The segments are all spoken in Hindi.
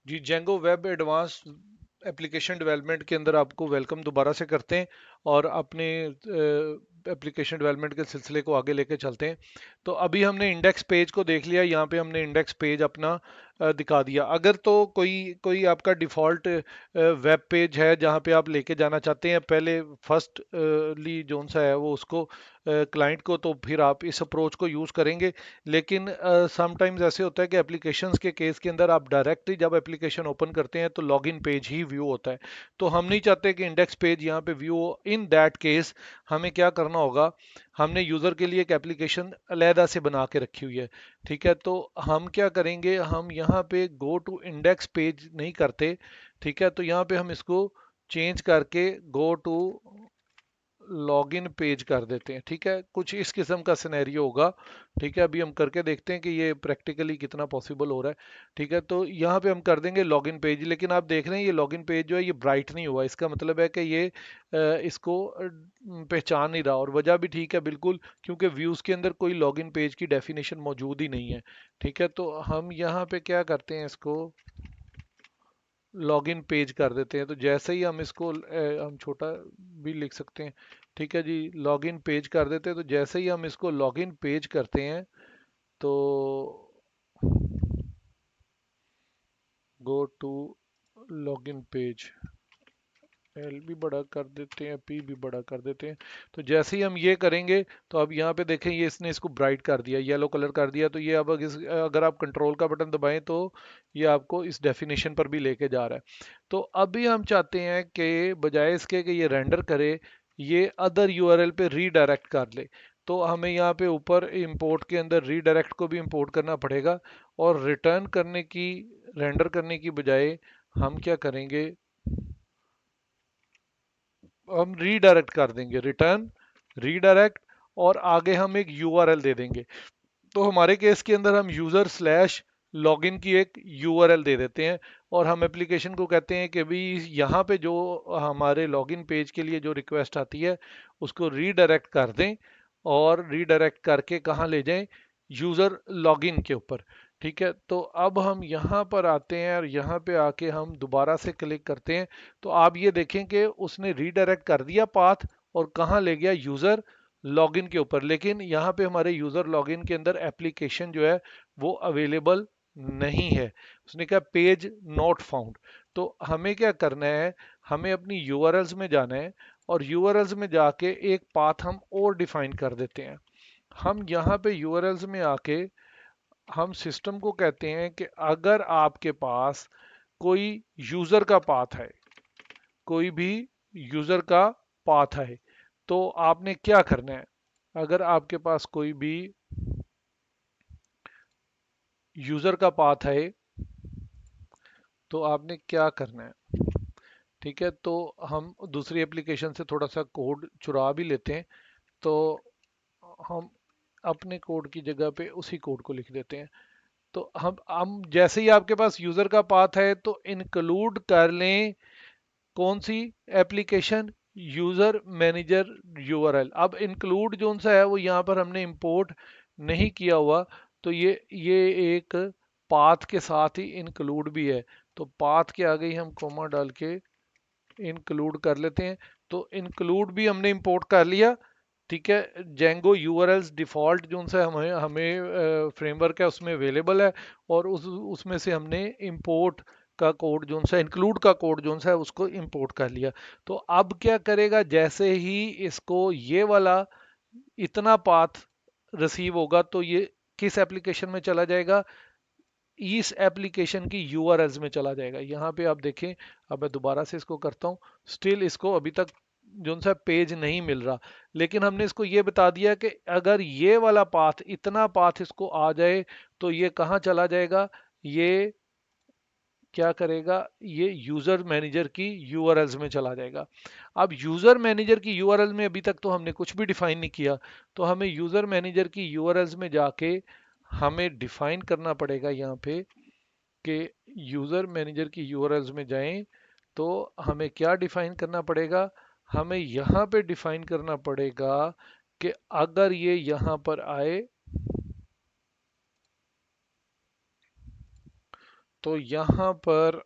जी, Django web advance application development के अंदर आपको वेलकम दोबारा से करते हैं और अपने एप्लीकेशन डेवलपमेंट के सिलसिले को आगे लेके चलते हैं। तो अभी हमने इंडेक्स पेज को देख लिया, यहाँ पे हमने इंडेक्स पेज अपना दिखा दिया। अगर तो कोई कोई आपका डिफ़ॉल्ट वेब पेज है जहाँ पे आप लेके जाना चाहते हैं पहले फर्स्ट ली जोन सा है वो उसको क्लाइंट को, तो फिर आप इस अप्रोच को यूज़ करेंगे। लेकिन समटाइम्स ऐसे होता है कि एप्लीकेशंस के केस के अंदर आप डायरेक्टली जब एप्लीकेशन ओपन करते हैं तो लॉगिन पेज ही व्यू होता है। तो हम नहीं चाहते कि इंडेक्स पेज यहाँ पे व्यू हो। इन दैट केस हमें क्या करना होगा, हमने यूज़र के लिए एक एप्लीकेशन अलहदा से बना के रखी हुई है। ठीक है, तो हम क्या करेंगे, हम यहाँ पे गो टू इंडेक्स पेज नहीं करते। ठीक है, तो यहाँ पे हम इसको चेंज करके गो टू लॉगिन पेज कर देते हैं। ठीक है, कुछ इस किस्म का सिनेरियो होगा। ठीक है, अभी हम करके देखते हैं कि ये प्रैक्टिकली कितना पॉसिबल हो रहा है। ठीक है, तो यहाँ पे हम कर देंगे लॉगिन पेज, लेकिन आप देख रहे हैं ये लॉगिन पेज जो है ये ब्राइट नहीं हुआ। इसका मतलब है कि ये इसको पहचान नहीं रहा। और वजह भी ठीक है बिल्कुल, क्योंकि व्यूज़ के अंदर कोई लॉगिन पेज की डेफिनेशन मौजूद ही नहीं है। ठीक है, तो हम यहाँ पे क्या करते हैं, इसको लॉगिन पेज कर देते हैं। तो जैसे ही हम इसको हम छोटा भी लिख सकते हैं। ठीक है जी, लॉगिन पेज कर देते हैं। तो जैसे ही हम इसको लॉगिन पेज करते हैं तो go to login page, L भी बड़ा कर देते हैं, पी भी बड़ा कर देते हैं। तो जैसे ही हम ये करेंगे तो अब यहाँ पे देखें ये इसने इसको ब्राइट कर दिया, येलो कलर कर दिया। तो ये अब अगर आप कंट्रोल का बटन दबाएं तो ये आपको इस डेफिनेशन पर भी लेके जा रहा है। तो अभी हम चाहते हैं कि बजाय इसके कि ये रेंडर करे, ये अदर यूआरएल पे रीडायरेक्ट कर ले। तो हमें यहाँ पे ऊपर इंपोर्ट के अंदर रीडायरेक्ट को भी इंपोर्ट करना पड़ेगा। और रिटर्न करने की, रेंडर करने की बजाय हम क्या करेंगे, हम रीडायरेक्ट कर देंगे, रिटर्न रीडायरेक्ट, और आगे हम एक यूआरएल दे देंगे। तो हमारे केस के अंदर हम यूजर स्लैश लॉगिन की एक यूआरएल दे देते हैं। और हम एप्लीकेशन को कहते हैं कि भाई यहाँ पे जो हमारे लॉगिन पेज के लिए जो रिक्वेस्ट आती है उसको रीडायरेक्ट कर दें। और रीडायरेक्ट करके कहाँ ले जाएं, यूजर लॉगिन के ऊपर। ठीक है, तो अब हम यहाँ पर आते हैं और यहाँ पे आके हम दोबारा से क्लिक करते हैं। तो आप ये देखें कि उसने रीडायरेक्ट कर दिया पाथ, और कहाँ ले गया, यूजर लॉगिन के ऊपर। लेकिन यहाँ पे हमारे यूजर लॉगिन के अंदर एप्लीकेशन जो है वो अवेलेबल नहीं है। उसने कहा पेज नॉट फाउंड। तो हमें क्या करना है, हमें अपनी यूआरएल्स में जाना है और यूआरएल्स में जाके एक पाथ हम और डिफाइन कर देते हैं। हम यहाँ पे यूआरएल्स में आके हम सिस्टम को कहते हैं कि अगर आपके पास कोई यूजर का पाथ है, कोई भी यूजर का पाथ है, तो आपने क्या करना है। अगर आपके पास कोई भी यूजर का पाथ है तो आपने क्या करना है। ठीक है, तो हम दूसरी एप्लीकेशन से थोड़ा सा कोड चुरा भी लेते हैं। तो हम अपने कोड की जगह पे उसी कोड को लिख देते हैं। तो हम जैसे ही आपके पास यूजर का पाथ है तो इंक्लूड कर लें कौन सी एप्लीकेशन, यूजर मैनेजर यूआरएल। अब इंक्लूड जो सा है वो यहाँ पर हमने इंपोर्ट नहीं किया हुआ। तो ये एक पाथ के साथ ही इंक्लूड भी है। तो पाथ के आगे ही हम कोमा डाल के इंक्लूड कर लेते हैं। तो इंक्लूड भी हमने इंपोर्ट कर लिया। ठीक है, जेंगो यूआरएल्स डिफॉल्ट जो सा हमें हमें फ्रेमवर्क है उसमें अवेलेबल है। और उसमें से हमने इंपोर्ट का कोड जो सा, इंक्लूड का कोड जो सा है उसको इंपोर्ट कर लिया। तो अब क्या करेगा, जैसे ही इसको ये वाला इतना पाथ रिसीव होगा तो ये किस एप्लीकेशन में चला जाएगा, इस एप्लीकेशन की यूआरएल्स में चला जाएगा। यहाँ पे आप देखें, अब मैं दोबारा से इसको करता हूँ, स्टिल इसको अभी तक जो सा पेज नहीं मिल रहा। लेकिन हमने इसको ये बता दिया कि अगर ये वाला पाथ, इतना पाथ इसको आ जाए तो ये कहाँ चला जाएगा, ये क्या करेगा, ये यूजर मैनेजर की यूआरएल्स में चला जाएगा। अब यूजर मैनेजर की यूआरएल में अभी तक तो हमने कुछ भी डिफाइन नहीं किया। तो हमें यूजर मैनेजर की यूआरएल्स में जाके हमें डिफाइन करना पड़ेगा यहाँ पे कि यूजर मैनेजर की यूआरएल्स में जाएं तो हमें क्या डिफाइन करना पड़ेगा, हमें यहाँ पे डिफाइन करना पड़ेगा कि अगर ये यहाँ पर आए तो यहाँ पर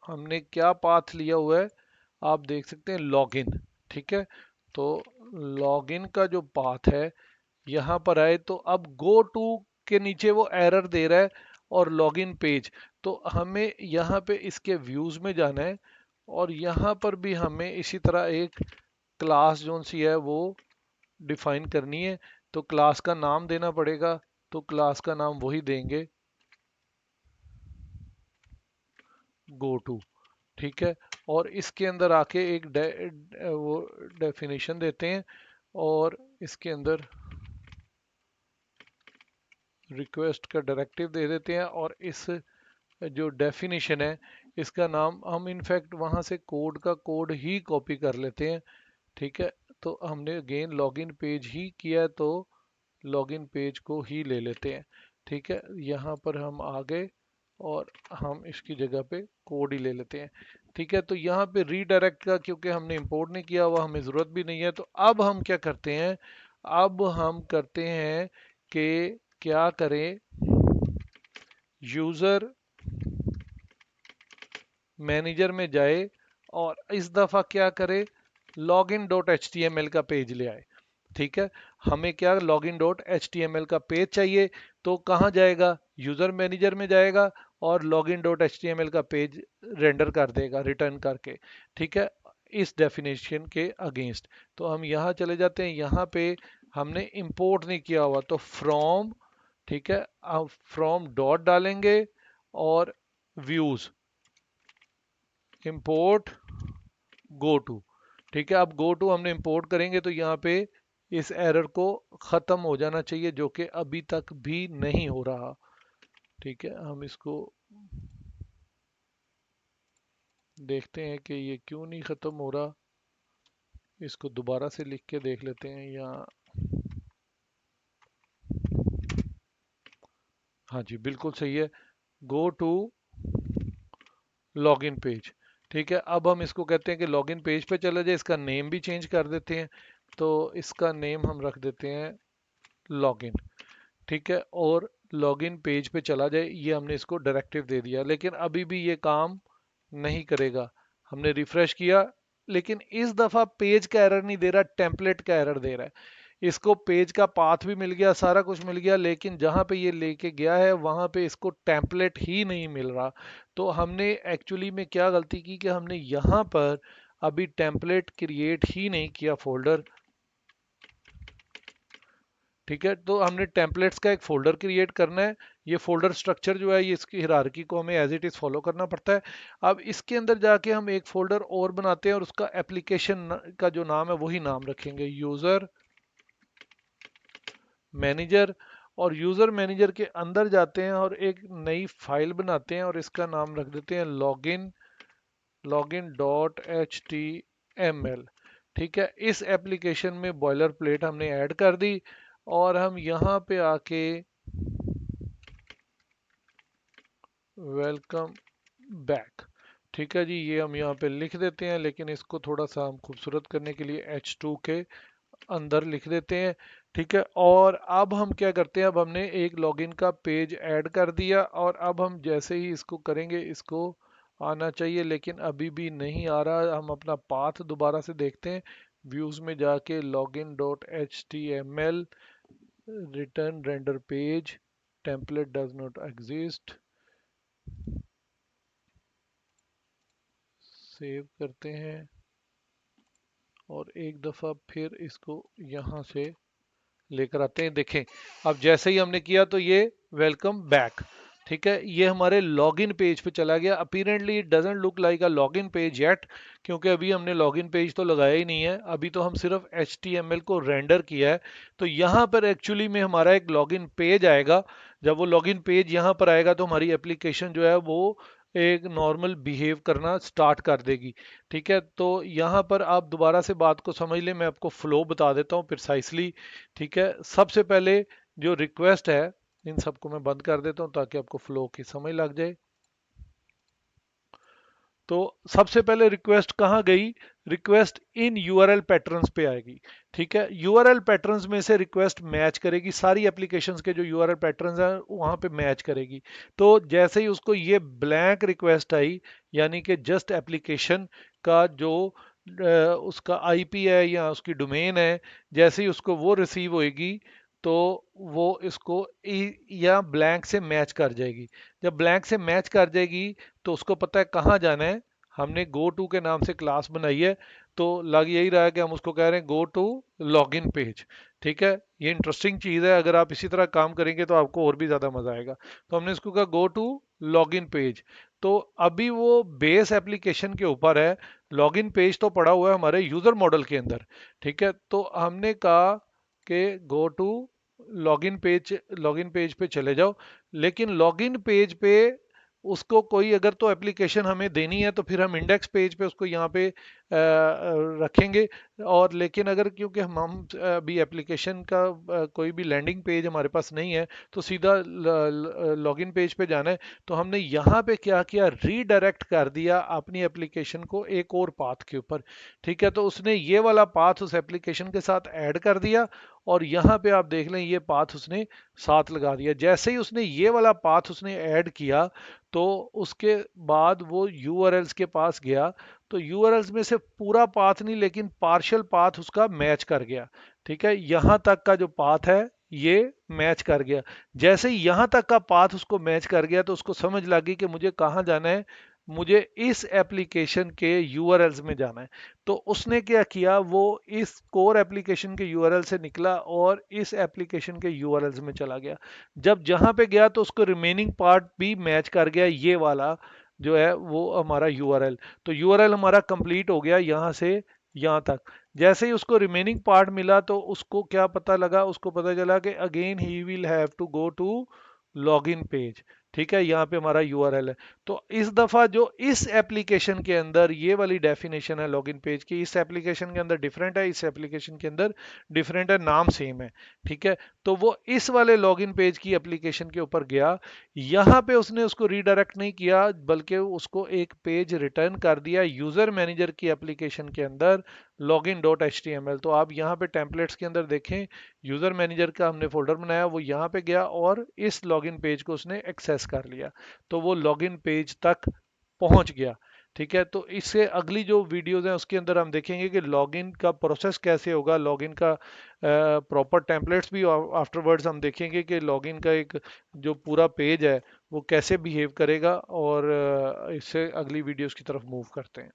हमने क्या पाथ लिया हुआ है, आप देख सकते हैं लॉगिन। ठीक है, तो लॉगिन का जो पाथ है यहाँ पर आए तो अब गो टू के नीचे वो एरर दे रहा है और लॉगिन पेज। तो हमें यहाँ पे इसके व्यूज में जाना है और यहाँ पर भी हमें इसी तरह एक क्लास जोन सी है वो डिफाइन करनी है। तो क्लास का नाम देना पड़ेगा, तो क्लास का नाम वही देंगे, गो टू। ठीक है, और इसके अंदर आके एक वो डेफिनेशन देते हैं और इसके अंदर रिक्वेस्ट का डायरेक्टिव दे देते हैं और इस जो डेफिनेशन है इसका नाम हम इनफैक्ट वहां से कोड का कोड ही कॉपी कर लेते हैं। ठीक है, तो हमने अगेन लॉगिन पेज ही किया है तो लॉगिन पेज को ही ले लेते हैं। ठीक है, यहाँ पर हम आ गए और हम इसकी जगह पे कोड ही ले लेते हैं। ठीक है, तो यहाँ पे रीडायरेक्ट का क्योंकि हमने इंपोर्ट नहीं किया हुआ, हमें ज़रूरत भी नहीं है, तो अब हम क्या करते हैं, अब हम करते हैं कि क्या करें, यूज़र मैनेजर में जाए और इस दफ़ा क्या करे, login dot H T M L का पेज ले आए। ठीक है, हमें क्या login dot H T M L का पेज चाहिए, तो कहाँ जाएगा, यूज़र मैनेजर में जाएगा और login dot H T M L का पेज रेंडर कर देगा रिटर्न करके। ठीक है, इस डेफिनेशन के अगेंस्ट। तो हम यहाँ चले जाते हैं, यहाँ पे हमने इंपोर्ट नहीं किया हुआ तो फ्रॉम, ठीक है, अब फ्रॉम डॉट डालेंगे और व्यूज इंपोर्ट गो टू। ठीक है, अब गो टू हमने इंपोर्ट करेंगे तो यहाँ पे इस एरर को खत्म हो जाना चाहिए जो कि अभी तक भी नहीं हो रहा। ठीक है, हम इसको देखते हैं कि ये क्यों नहीं खत्म हो रहा, इसको दोबारा से लिख के देख लेते हैं या, हाँ जी बिल्कुल सही है, गो टू लॉगिन पेज। ठीक है, अब हम इसको कहते हैं कि लॉगिन पेज पे चले जाए, इसका नेम भी चेंज कर देते हैं, तो इसका नेम हम रख देते हैं लॉगिन। ठीक है, और लॉगिन पेज पे चला जाए, ये हमने इसको डायरेक्टिव दे दिया, लेकिन अभी भी ये काम नहीं करेगा। हमने रिफ्रेश किया लेकिन इस दफा पेज का एरर नहीं दे रहा, टेम्पलेट का एरर दे रहा है। इसको पेज का पाथ भी मिल गया, सारा कुछ मिल गया, लेकिन जहां पे ये लेके गया है वहां पे इसको टेम्पलेट ही नहीं मिल रहा। तो हमने एक्चुअली में क्या गलती की कि हमने यहाँ पर अभी टेम्पलेट क्रिएट ही नहीं किया फोल्डर। ठीक है, तो हमने टेम्पलेट्स का एक फोल्डर क्रिएट करना है। ये फोल्डर स्ट्रक्चर जो है ये इसकी हिरार्की को हमें एज इट इज फॉलो करना पड़ता है। अब इसके अंदर जाके हम एक फोल्डर और बनाते हैं और उसका एप्लीकेशन का जो नाम है वही नाम रखेंगे, यूजर मैनेजर। और यूजर मैनेजर के अंदर जाते हैं और एक नई फाइल बनाते हैं और इसका नाम रख देते हैं login, login dot H T M L. ठीक है, इस एप्लीकेशन में बॉयलर प्लेट हमने ऐड कर दी और हम यहाँ पे आके वेलकम बैक, ठीक है जी, ये हम यहाँ पे लिख देते हैं, लेकिन इसको थोड़ा सा हम खूबसूरत करने के लिए H2 के अंदर लिख देते हैं। ठीक है, और अब हम क्या करते हैं, अब हमने एक लॉगिन का पेज ऐड कर दिया और अब हम जैसे ही इसको करेंगे इसको आना चाहिए, लेकिन अभी भी नहीं आ रहा। हम अपना पाथ दोबारा से देखते हैं, व्यूज में जाके login dot H T M L, return render page, template does not exist, save करते हैं और एक दफ़ा फिर इसको यहाँ से लेकर आते हैं। देखें, अब जैसे ही हमने किया तो ये वेलकम बैक, ठीक है, ये हमारे लॉगिन पेज पे चला गया। Apparently it doesn't look like a login page yet, क्योंकि अभी हमने लॉगिन पेज तो लगाया ही नहीं है, अभी तो हम सिर्फ HTML को रेंडर किया है। तो यहाँ पर एक्चुअली में हमारा एक लॉगिन पेज आएगा। जब वो लॉगिन पेज यहाँ पर आएगा तो हमारी एप्लीकेशन जो है वो एक नॉर्मल बिहेव करना स्टार्ट कर देगी। ठीक है, तो यहाँ पर आप दोबारा से बात को समझ लें, मैं आपको फ्लो बता देता हूँ प्रिसाइसली। ठीक है, सबसे पहले जो रिक्वेस्ट है, इन सबको मैं बंद कर देता हूँ ताकि आपको फ्लो की समझ लग जाए। तो सबसे पहले रिक्वेस्ट कहाँ गई? रिक्वेस्ट इन यूआरएल पैटर्न्स पे आएगी। ठीक है, यूआरएल पैटर्न्स में से रिक्वेस्ट मैच करेगी, सारी एप्लीकेशंस के जो यूआरएल पैटर्न्स हैं वहां पे मैच करेगी। तो जैसे ही उसको ये ब्लैंक रिक्वेस्ट आई, यानी कि जस्ट एप्लीकेशन का जो उसका आईपी है या उसकी डोमेन है, जैसे ही उसको वो रिसीव होएगी तो वो इसको या ब्लैंक से मैच कर जाएगी। जब ब्लैंक से मैच कर जाएगी तो उसको पता है कहाँ जाना है। हमने गो टू के नाम से क्लास बनाई है, तो लग यही रहा है कि हम उसको कह रहे हैं गो टू लॉगिन पेज। ठीक है, ये इंटरेस्टिंग चीज़ है, अगर आप इसी तरह काम करेंगे तो आपको और भी ज़्यादा मज़ा आएगा। तो हमने इसको कहा गो टू लॉगिन पेज। तो अभी वो बेस एप्लीकेशन के ऊपर है, लॉगिन पेज तो पड़ा हुआ है हमारे यूज़र मॉडल के अंदर। ठीक है, तो हमने कहा कि गो टू लॉगिन पेज पे चले जाओ। लेकिन लॉगिन पेज पे उसको कोई अगर तो एप्लीकेशन हमें देनी है तो फिर हम इंडेक्स पेज पे उसको यहाँ पे रखेंगे। और लेकिन अगर क्योंकि हम अभी एप्लीकेशन का कोई भी लैंडिंग पेज हमारे पास नहीं है तो सीधा लॉगिन पेज पे जाना है। तो हमने यहाँ पे क्या किया, रीडायरेक्ट कर दिया अपनी एप्लीकेशन को एक और पाथ के ऊपर। ठीक है, तो उसने ये वाला पाथ उस एप्लीकेशन के साथ ऐड कर दिया और यहाँ पे आप देख लें ये पाथ उसने साथ लगा दिया। जैसे ही उसने ये वाला पाथ उसने ऐड किया तो उसके बाद वो यूआरएल्स के पास गया, तो यूआरएल्स में से पूरा पाथ नहीं लेकिन पार्शियल पाथ उसका मैच कर गया। ठीक है, यहां तक का जो पाथ है ये मैच कर गया। जैसे ही यहां तक का पाथ उसको मैच कर गया तो उसको समझ लगी कि मुझे कहाँ जाना है, मुझे इस एप्लीकेशन के यूआरएल्स में जाना है। तो उसने क्या किया, वो इस कोर एप्लीकेशन के यूआरएल से निकला और इस एप्लीकेशन के यूआरएल्स में चला गया। जब जहां पे गया तो उसको रिमेनिंग पार्ट भी मैच कर गया, ये वाला जो है वो हमारा यूआरएल। तो यूआरएल हमारा कंप्लीट हो गया यहाँ से यहाँ तक। जैसे ही उसको रिमेनिंग पार्ट मिला तो उसको क्या पता लगा, उसको पता चला कि again he will have to go to login page. ठीक है, यहाँ पे हमारा यूआरएल है। तो इस दफा जो इस एप्लीकेशन के अंदर ये वाली डेफिनेशन है लॉगिन पेज की, इस एप्लीकेशन के अंदर डिफरेंट है, इस एप्लीकेशन के अंदर डिफरेंट है, नाम सेम है। ठीक है, तो वो इस वाले लॉगिन पेज की एप्लीकेशन के ऊपर गया, यहाँ पे उसने उसको रीडायरेक्ट नहीं किया बल्कि उसको एक पेज रिटर्न कर दिया यूजर मैनेजर की एप्लीकेशन के अंदर login dot H T M L. तो आप यहाँ पे टेम्पलेट्स के अंदर देखें, यूजर मैनेजर का हमने फोल्डर बनाया, वो यहाँ पे गया और इस लॉगिन पेज को उसने एक्सेस कर लिया। तो वो लॉगिन पेज तक पहुंच गया। ठीक है, तो इससे अगली जो वीडियोस हैं उसके अंदर हम देखेंगे कि लॉगिन का प्रोसेस कैसे होगा, लॉगिन का प्रॉपर टेम्पलेट्स भी आफ्टरवर्ड्स हम देखेंगे कि लॉगिन का एक जो पूरा पेज है वो कैसे बिहेव करेगा। और इससे अगली वीडियोस की तरफ मूव करते हैं।